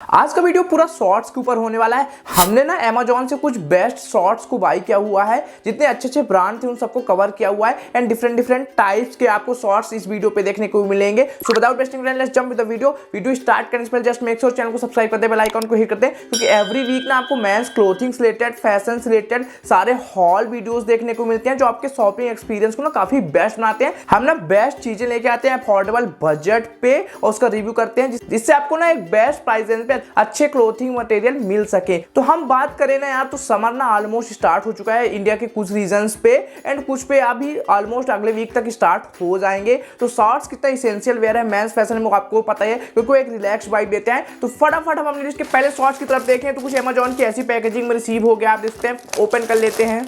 आज का वीडियो पूरा शॉर्ट्स के ऊपर होने वाला है। हमने ना अमेजोन से कुछ बेस्ट शॉर्ट्स को बाई किया हुआ है। जितने अच्छे अच्छे ब्रांड थे उन सबको कवर किया हुआ है एंड डिफरेंट टाइप्स के आपको शॉर्ट्स इस वीडियो पे देखने को मिलेंगे। So without wasting time let's jump with the video start करने से पहले जस्ट मेक श्योर चैनल को सब्सक्राइब कर दे, बेल आइकन को हिट कर दे, क्योंकि एवरी वीक ना आपको मेंस क्लोथिंग से रिलेटेड, फैशन से रिलेटेड सारे हॉल वीडियोस देखने को मिलते हैं जो आपके शॉपिंग एक्सपीरियंस को ना काफी बेस्ट बनाते हैं। हम ना बेस्ट चीजें लेके आते हैं अफोर्डेबल बजट पे और उसका रिव्यू करते हैं जिससे आपको ना एक बेस्ट प्राइस रेंज पे अच्छे क्लोथिंग मटेरियल मिल सके। तो हम बात करें ना यार, तो समर ना ऑलमोस्ट स्टार्ट हो चुका है इंडिया के कुछ रीजन्स पे एंड कुछ पे अभी ऑलमोस्ट अगले वीक तक स्टार्ट हो जाएंगे। तो शॉर्ट्स कितना इसेंशियल वेयर है मेंस फैशन में आपको पता है, क्योंकि वो एक रिलैक्स वाइब देते हैं। तो फटाफट हम अपने इसके पहले शॉर्ट्स की तरफ देखें तो कुछ अमेजोन की ऐसी पैकेजिंग में रिसीव हो गया, आप देखते हैं, ओपन कर लेते हैं।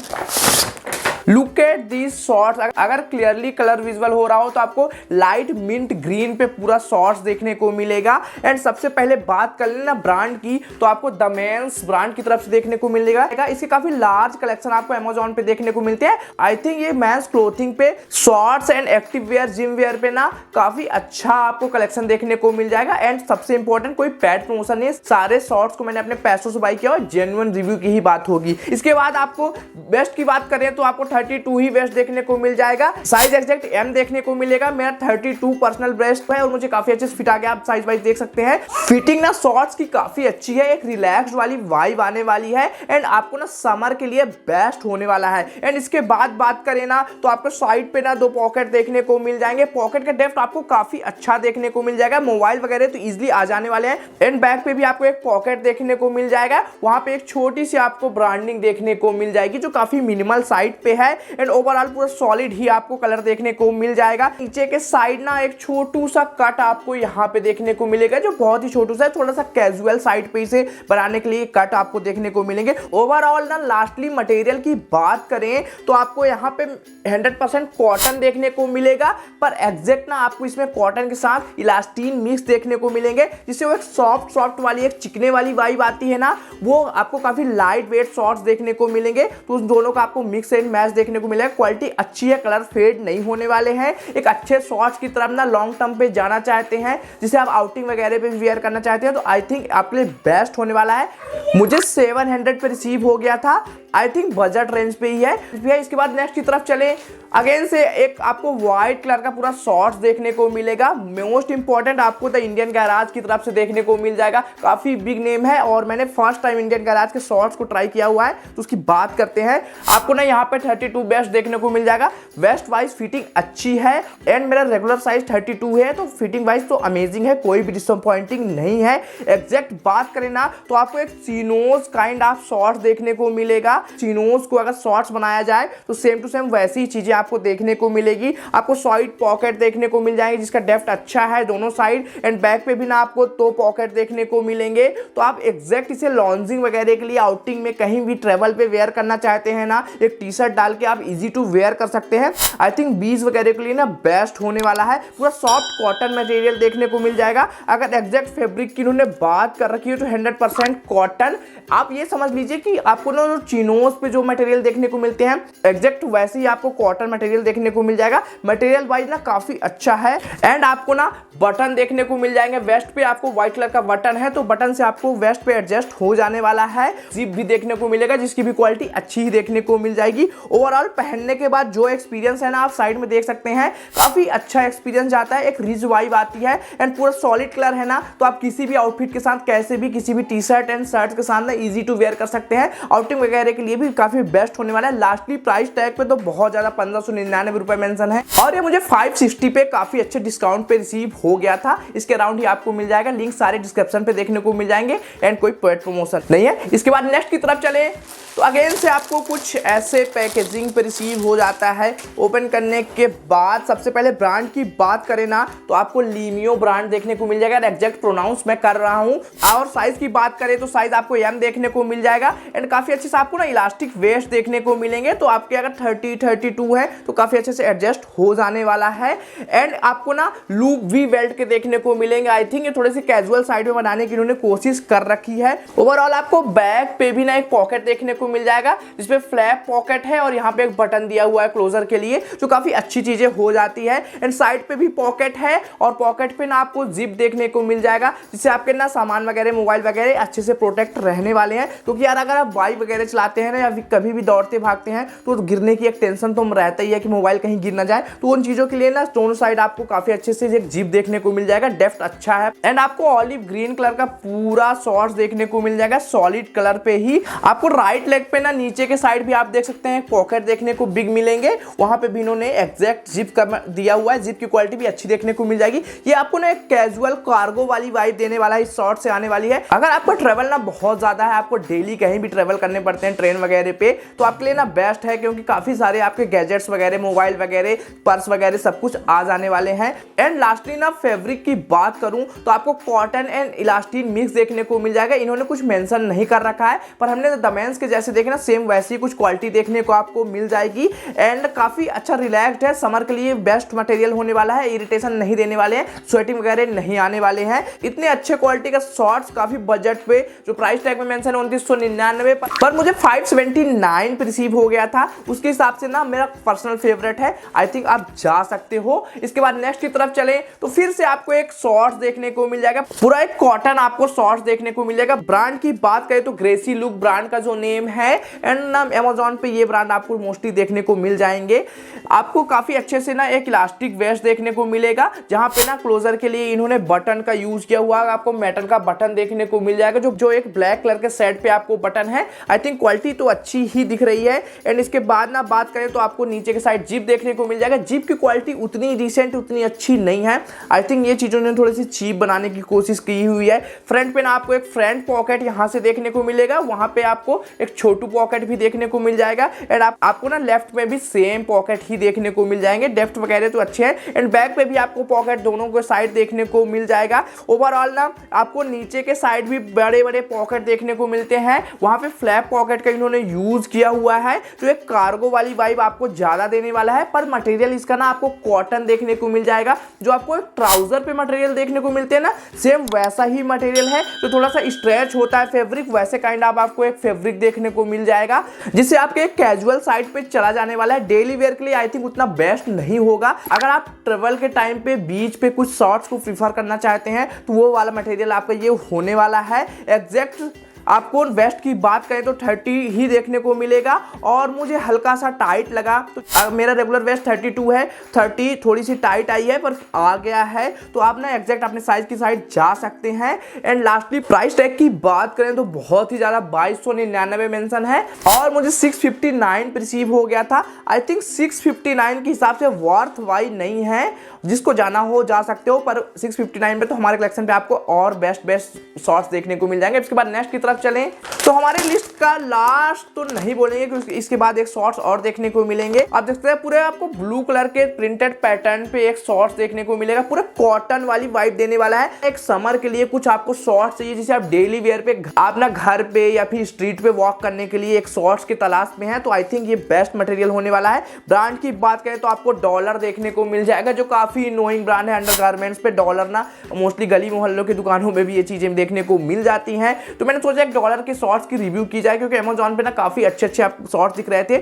Look at these shorts. अगर क्लियरली कलर विजुअल हो रहा हो तो आपको लाइट मिंट ग्रीन पे पूरा शॉर्ट्स देखने को मिलेगा। एंड सबसे पहले बात कर लेना ब्रांड की, तो आपको द मेंस ब्रांड की तरफ से देखने को मिलेगा। इसके काफी लार्ज कलेक्शन आपको अमेजोन पे देखने को मिलते हैं। आई थिंक ये मेंस क्लोथिंग पे shorts and active wear, gym wear पे ना काफी अच्छा आपको कलेक्शन देखने को मिल जाएगा। एंड सबसे इंपॉर्टेंट, कोई पैड प्रमोशन नहीं, सारे शॉर्ट्स को मैंने अपने पैसों से बाई किया और जेन्युइन रिव्यू की ही बात होगी। इसके बाद आपको बेस्ट की बात करें तो आपको 32 ही वेस्ट देखने को मिल जाएगा। साइज एग्जैक्ट एम देखने को मिलेगा। मेरा 32 पर्सनल वेस्ट है और मुझे काफी अच्छे से फिट आ गया। आप साइज वाइज देख सकते हैं। फिटिंग ना शॉर्ट्स की काफी अच्छी है, एक रिलैक्स वाली वाइब आने वाली है एंड आपको ना समर के लिए बेस्ट होने वाला है। एंड इसके बाद बात करें ना तो आपको साइड पे ना दो पॉकेट देखने को मिल जाएंगे। पॉकेट का डेप्थ आपको काफी अच्छा देखने को मिल जाएगा। मोबाइल वगैरह तो इजिली आ जाने वाले हैं। एंड बैक पे भी आपको एक पॉकेट देखने को मिल जाएगा। वहां पे एक छोटी सी आपको ब्रांडिंग देखने को मिल जाएगी जो काफी मिनिमल साइड पे है। एंड ओवरऑल पूरा सॉलिड ही आपको कलर देखने को मिल जाएगा। नीचे के साइड ना एक छोटू सा कट आपको यहाँ पे देखने को मिलेगा जो बहुत ही छोटू सा है, थोड़ा सा कैजुअल साइड पे इसे बनाने के लिए कट आपको देखने को मिलेंगे। ओवरऑल ना लास्टली मटेरियल की बात करें तो आपको यहाँ पे 100% कॉटन देखने को मिलेगा, पर एग्जैक्ट ना आपको इसमें कॉटन के साथ इलास्टीन मिक्स देखने को मिलेंगे, जिससे वो एक सॉफ्ट वाली, एक चिकने वाली वाइब आती है ना, वो आपको काफी लाइट वेट शॉर्ट्स देखने को मिलेंगे। तो उस दोनों का आपको मिक्स एंड मैच देखने को मिलेगा। क्वालिटी अच्छी है, कलर फेड नहीं होने वाले हैं। एक अच्छे शॉर्ट्स की तरफ ना लॉन्ग टर्म पे जाना चाहते हैं, जिसे आप आउटिंग वगैरह पे वेयर करना चाहते हैं, तो आई थिंक आपके लिए बेस्ट होने वाला है। मुझे 700 पे रिसीव हो गया था। आई थिंक बजट रेंज पे ही है। इसके बाद नेक्स्ट की तरफ चले, अगेन से एक आपको व्हाइट कलर का पूरा शॉर्ट्स देखने को मिलेगा। मोस्ट इंपॉर्टेंट आपको द इंडियन गैराज की तरफ से देखने को मिल जाएगा। काफी बिग नेम है और मैंने फर्स्ट टाइम इंडियन गैराज के शॉर्ट्स को ट्राई किया हुआ है, तो उसकी बात करते हैं। आपको ना यहाँ पे 32 बेस्ट देखने को मिल जाएगा। वेस्ट वाइज फिटिंग अच्छी है एंड मेरा रेगुलर साइज 32 है, तो फिटिंग वाइज तो अमेजिंग है, कोई भी डिसअपॉइंटिंग नहीं है। एग्जैक्ट बात करें ना तो आपको एक चिनोज काइंड ऑफ शॉर्ट्स देखने को मिलेगा। चिनोज को अगर शॉर्ट्स बनाया जाए तो सेम टू सेम वैसी चीजें आपको देखने को मिलेगी। आपको साइड पॉकेट देखने को मिल जाएंगे जिसका डेप्थ अच्छा है दोनों साइड। एंड बैक पे भी ना आपको 2 पॉकेट देखने को मिलेंगे। तो आप एग्जैक्ट इसे लॉन्जिंग वगैरह के लिए, आउटिंग में कहीं भी ट्रेवल पे वेयर करना चाहते हैं ना, एक टी शर्ट डाल के आप इजी टू वेयर कर सकते हैं। आई थिंक बीच वगैरह के लिए ना बेस्ट होने वाला है। पूरा सॉफ्ट कॉटन मटेरियल देखने को मिल जाएगा। अगर एग्जैक्ट फैब्रिक की इन्होंने बात कर रखी है तो 100% कॉटन। आप ये समझ लीजिए कि आपको ना चिनोज पे जो मटेरियल देखने को मिलते हैं एग्जैक्ट वैसे ही आपको कॉटन मटेरियल देखने को मिल जाएगा। मटेरियल वाइज ना काफी अच्छा है। एंड आपको ना बटन देखने को मिल जाएंगे। वेस्ट पे आपको व्हाइट कलर का बटन है, तो बटन से आपको वेस्ट पे एडजस्ट हो जाने वाला है। जिप भी देखने को मिलेगा जिसकी भी क्वालिटी अच्छी ही देखने को मिल जाएगी। ओवरऑल पहनने के बाद जो एक्सपीरियंस है ना, आप साइड में देख सकते हैं, काफी अच्छा एक्सपीरियंस जाता है। एक रिच वाइब आती है एंड पूरा सॉलिड कलर है ना, तो आप किसी भी आउटफिट के साथ कैसे भी, किसी भी टी शर्ट एंड शर्ट के साथ ना इजी टू वेयर कर सकते हैं। आउटिंग वगैरह के लिए भी काफी बेस्ट होने वाला है। लास्टली प्राइस टैग पे तो बहुत ज्यादा 1599 रुपए मेंशन है और ये मुझे 560 पे काफी अच्छे डिस्काउंट पे रिसीव हो गया था। इसके अराउंड ही आपको मिल जाएगा। लिंक सारे डिस्क्रिप्शन पे देखने को मिल जाएंगे एंड कोई पेड प्रमोशन नहीं है। इसके बाद नेक्स्ट की तरफ चले तो अगेन से आपको कुछ ऐसे पैकेजिंग पे रिसीव हो जाता है। ओपन करने के बाद सबसे पहले ब्रांड की बात करें ना तो आपको लीमियो ब्रांड देखने को मिल जाएगा। एग्जैक्ट प्रोनाउंस मैं कर रहा हूं। और साइज की बात करें तो साइज आपको एम देखने को मिल जाएगा। एंड काफी अच्छे से आपको ना इलास्टिक वेस्ट देखने को मिलेंगे, तो आपके अगर 30-32 है तो काफी अच्छे से एडजस्ट हो जाने वाला है। एंड आपको ना लूप वी बेल्ट के देखने को मिलेंगे। आई थिंक ये थोड़े से कैजुअल साइड में बनाने की इन्होंने कोशिश कर रखी है। ओवरऑल आपको बैक पे भी ना एक पॉकेट देखने को मिल जाएगा जिसपे फ्लैप पॉकेट है और यहाँ पे एक बटन दिया हुआ है क्लोजर के लिए, जो काफी अच्छी चीजें हो जाती है। एंड साइड पे भी पॉकेट है और पॉकेट पे ना आपको जिप देखने को मिल जाएगा, जिससे आपके ना सामान वगैरह मोबाइल वगैरह अच्छे से प्रोटेक्ट रहने वाले हैं। क्योंकि यार अगर आप बाइक वगैरह चलाते हैं ना या कभी भी दौड़ते भागते हैं तो गिरने की एक टेंशन तो रहता ही है कि मोबाइल कहीं गिर ना जाए। तो उन चीजों के लिए ना दोनों साइड आपको काफी अच्छे से एक जिप देखने को मिल जाएगा, डेप्थ अच्छा है। एंड आपको ऑलिव ग्रीन कलर का पूरा शॉर्ट्स देखने को मिल जाएगा सॉलिड कलर पे ही। आपको राइट लेग पे ना नीचे के साइड भी आप देख सकते हैं पॉकेट देखने को बिग मिलेंगे, वहां पे भी इन्होंने एग्जैक्ट जिप दिया हुआ है। जिप की क्वालिटी भी अच्छी देखने को मिल जाएगी। ये आपको ना एक कैजुअल कार्गो वाली वाइब देने वाला है, इस शॉर्ट से आने वाली है। अगर आपका ट्रेवल ना बहुत ज्यादा है, आपको डेली कहीं भी ट्रेवल करने पड़ते हैं ट्रेन वगैरह पे, तो आपके लिए ना बेस्ट है, क्योंकि काफी सारे आपके गैजेट्स वगैरह, मोबाइल वगैरह, पर्स वगैरह सब कुछ आ जाने वाले हैं। एंड लास्टली ना फैब्रिक की बात करूं तो आपको कॉटन एंड इलास्टिन मिक्स देखने को मिल जाएगा। इन्होंने कुछ मेंशन नहीं कर रखा है, पर हमने दमेंस के जैसे देखे ना सेम वैसी कुछ क्वालिटी देखने को आपको मिल जाएगी। एंड काफी अच्छा रिलैक्स्ड है, समर के लिए बेस्ट मटेरियल होने वाला है, इरिटेशन नहीं देने वाले हैं, स्वेटिंग वगैरह नहीं आने वाले हैं। इतने अच्छे क्वालिटी का शॉर्ट्स काफी बजट पे, जो प्राइस टैग में मेंशन है 2999 पर मुझे 579 रिसीव हो गया था, उसके हिसाब से ना मेरा पर्सनल फेवरेट है। आई थिंक आप जा सकते हो। इसके बाद नेक्स्ट की तरफ चले तो फिर से आपको एक शॉर्ट्स देखने को मिल जाएगा, पूरा एक कॉटन आपको शॉर्ट्स देखने को मिल जाएगा। ब्रांड की बात करें तो ग्रेसी लुक ब्रांड का जो नेम है, एंड ना अमेज़न पे ये ब्रांड आपको मोस्टली देखने को मिल जाएंगे। आपको काफी अच्छे से ना एक इलास्टिक वेस्ट देखने को मिलेगा, जहां पे ना क्लोजर के लिए इन्होंने बटन का यूज किया हुआ, आपको मेटल का बटन देखने को मिल जाएगा, जो एक ब्लैक कलर के सेट पे आपको बटन है। आई थिंक क्वालिटी तो अच्छी ही दिख रही है। एंड इसके बाद ना बात करें तो आपको नीचे के साइड जिप देखने को मिल जाएगा। जिप की क्वालिटी उतनी डिसेंट, उतनी अच्छी नहीं है। आई थिंक ये चीजों ने थोड़ी सी चीप बनाने की कोशिश की हुई है। फ्रंट पे ना आपको एक फ्रंट पॉकेट यहां से देखने को मिलेगा, वहां पे आपको एक छोटू पॉकेट भी देखने को मिल जाएगा। एंड आपको ना लेफ्ट में भी सेम पॉकेट ही देखने को मिल जाएंगे। डेप्थ वगैरह तो अच्छे हैं। एंड बैक पे भी आपको पॉकेट दोनों के साइड देखने को मिल जाएगा। ओवरऑल ना आपको नीचे के साइड भी बड़े बड़े पॉकेट देखने को मिलते हैं, वहां पे फ्लैप पॉकेट का इन्होंने यूज किया हुआ है, जो एक कार्गो वाली वाइब आपको ज्यादा देने वाला है। पर मटेरियल इसका ना आपको कॉटन देखने को मिल जाएगा, जो आपको एक ट्राउजर पे मटेरियल देखने को मिलते हैं ना, सेम वैसा ही मटेरियल है, जो थोड़ा सा स्ट्रेच होता है फैब्रिक, वैसे काइंड ऑफ आपको एक फैब्रिक देखने को मिल जाएगा, जिससे आपके कैजुअल साइड पे चला जाने वाला है। डेली वेयर के लिए आई थिंक उतना बेस्ट नहीं होगा। अगर आप ट्रेवल के टाइम पे बीच पे कुछ शॉर्ट्स को प्रीफर करना चाहते हैं तो वो वाला मटेरियल आपका ये होने वाला है। एग्जैक्ट आपको वेस्ट की बात करें तो 30 ही देखने को मिलेगा, और मुझे हल्का सा टाइट लगा। तो मेरा रेगुलर वेस्ट 32 है, 30 थोड़ी सी टाइट आई है पर आ गया है, तो आप ना एग्जैक्ट अपने साइज की साइड जा सकते हैं। एंड लास्टली प्राइस टैग की बात करें तो बहुत ही ज्यादा 2299 मेंशन है, और मुझे 659 रिसीव हो गया था। आई थिंक 659 के हिसाब से वर्थ वाई नहीं है, जिसको जाना हो जा सकते हो, पर 659 पे तो हमारे कलेक्शन पे आपको और बेस्ट शॉर्ट्स देखने को मिल जाएंगे। इसके बाद नेक्स्ट की तरफ चलें तो हमारे लिस्ट का लास्ट तो नहीं बोलेंगे, क्योंकि इसके बाद एक शॉर्ट्स और देखने को मिलेंगे। आप देखते हैं पूरे आपको ब्लू कलर के प्रिंटेड पैटर्न पे एक शॉर्ट्स देखने को मिलेगा, पूरा कॉटन वाली वाइब देने वाला है। एक समर के लिए कुछ आपको शॉर्ट्स चाहिए, जिसे आप डेली वेयर पे आप ना घर पे या फिर स्ट्रीट पे वॉक करने के लिए एक शॉर्ट्स की तलाश में है, तो आई थिंक ये बेस्ट मटेरियल होने वाला है। ब्रांड की बात करें तो आपको डॉलर देखने को मिल जाएगा, जो काफी नोइंग ब्रांड है। अंडरगारमेंट्स पे डॉलर ना मोस्टली गली मोहल्लों की दुकानों में भी ये चीजें देखने को मिल जाती हैं, तो मैंने सोचा डॉलर के शॉर्ट्स की रिव्यू की जाए, क्योंकि अमेज़न पे ना काफी अच्छे शॉर्ट्स दिख रहे थे।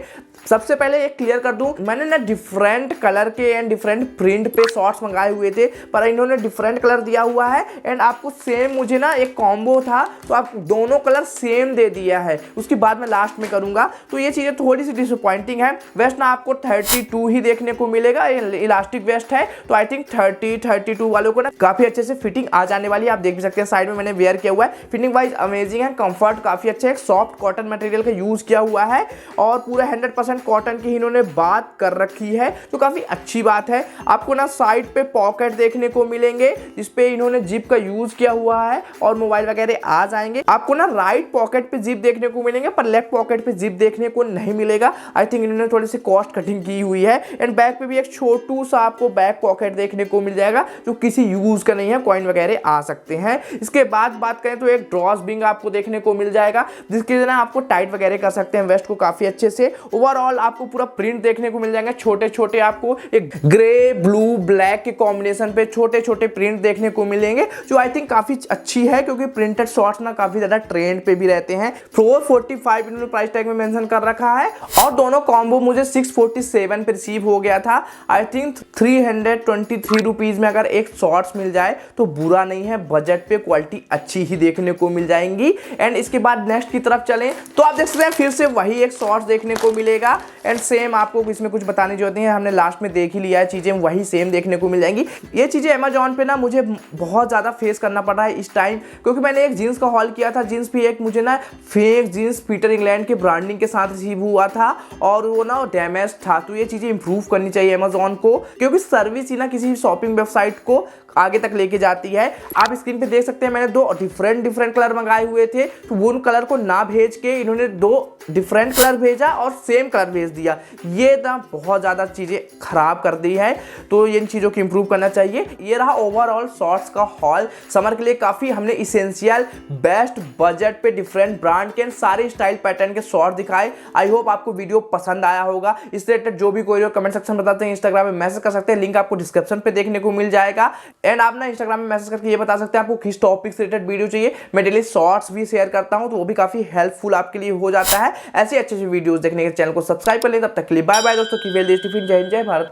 सबसे पहले एक क्लियर कर दूं, मैंने ना डिफरेंट कलर के एंड डिफरेंट प्रिंट पे शॉर्ट्स मंगाए हुए थे, पर इन्होंने डिफरेंट कलर दिया हुआ है। एंड आपको सेम मुझे ना एक कॉम्बो था, तो आप दोनों कलर सेम दे दिया है, उसकी बात मैं लास्ट में करूंगा, तो ये चीजें थोड़ी सी डिसअपॉइंटिंग है। वेस्ट ना आपको 32 ही देखने को मिलेगा, इलास्टिक वेस्ट है, तो आई थिंक 32 वालों को ना काफी अच्छे से फिटिंग आ जाने वाली है। आप देख भी सकते हैं साइड में मैंने वेयर किया हुआ है, फिटिंग वाइज अमेजिंग है, कंफर्ट काफी अच्छा है, सॉफ्ट कॉटन मटेरियल का यूज किया हुआ है, और पूरा 100% कॉटन की इन्होंने बात कर रखी है, तो काफी अच्छी बात है। आपको ना साइड पे पॉकेट देखने को मिलेंगे, जिसपे इन्होंने जिप का यूज किया हुआ है, और मोबाइल वगैरह आ जाएंगे। आपको ना राइट पॉकेट पे जिप देखने को मिलेंगे, पर लेफ्ट पॉकेट पे जिप देखने को नहीं मिलेगा। आई थिंक इन्होंने थोड़ी सी कॉस्ट कटिंग की हुई है। एंड बैक पे भी एक छोटू सा आपको बैक पॉकेट देखने को मिल जाएगा, जो किसी यूज का नहीं है, कॉइन वगैरह आ सकते हैं। इसके बाद बात करें तो एक ड्रॉस बिंग आपको देखने को मिल जाएगा, जाएगा, जिसके लिए आपको टाइट वगैरह कर सकते हैं वेस्ट को काफी अच्छे से। ओवरऑल आपको पूरा प्रिंट देखने को मिल जाएंगे, छोटे छोटे आपको एक ग्रे ब्लू ब्लैक के कॉम्बिनेशन पे छोटे छोटे प्रिंट देखने को मिलेंगे, जो आई थिंक काफी अच्छी है क्योंकि प्रिंटेड शॉर्ट्स ना काफी ज्यादा ट्रेंड पे भी रहते हैं। 445 इन्होंने प्राइस टैग में मेंशन कर रखा है और दोनों कॉम्बो मुझे 647 पे रिसीव हो गया था। आई थिंक 323 रुपीज में अगर एक शॉर्ट्स मिल जाए तो बुरा नहीं है, बजट पे क्वालिटी अच्छी ही देखने को मिल जाएंगी। एंड इसके बाद नेक्स्ट की तरफ चलें तो आप देख सकते हैं फिर से वही एक शॉर्ट्स देखने को मिलेगा एंड सेम आपको इसमें कुछ बताने जो होती है हमने लास्ट में देख ही लिया है, चीजें वही सेम देखने को मिल जाएंगी। ये चीजें अमेजॉन पे ना मुझे बहुत ज्यादा फेस करना पड़ रहा है इस टाइम, क्योंकि मैंने एक जीन्स का हॉल किया था, जीन्स भी एक मुझे ना फेक जीन्स पीटर इंग्लैंड के ब्रांडिंग के साथ रिसीव हुआ था और वो ना डैमेज था। तो ये चीजें इंप्रूव करनी चाहिए अमेजॉन को, क्योंकि सर्विस ही ना किसी शॉपिंग वेबसाइट को आगे तक लेके जाती है। आप स्क्रीन पे देख सकते हैं मैंने दो डिफरेंट कलर मंगाए हुए थे, तो वो उन कलर को ना भेज के इन्होंने दो डिफरेंट कलर भेजा और सेम कलर भेज दिया। ये ना बहुत ज़्यादा चीज़ें खराब कर दी है, तो इन चीज़ों को इंप्रूव करना चाहिए। ये रहा ओवरऑल शॉर्ट्स का हॉल। समर के लिए काफ़ी हमने इसेंशियल बेस्ट बजट पे डिफरेंट ब्रांड के सारे स्टाइल पैटर्न के शॉर्ट्स दिखाए। आई होप आपको वीडियो पसंद आया होगा। इस रिलेटेड जो भी कोई कमेंट सेक्शन में बताते हैं, इंस्टाग्राम में मैसेज कर सकते हैं, लिंक आपको डिस्क्रिप्शन पे देखने को मिल जाएगा। एंड आप ना इंस्टाग्राम में मैसेज करके ये बता सकते हैं आपको किस टॉपिक से रिलेटेड वीडियो चाहिए। मैं डेली शॉर्ट्स भी शेयर करता हूं, तो वो भी काफी हेल्पफुल आपके लिए हो जाता है। ऐसे अच्छे वीडियोस देखने के चैनल को सब्सक्राइब कर लें। तब तक के लिए बाय बाय दोस्तों, की वेल देश टिफिन, जय हिंद, जय भारत।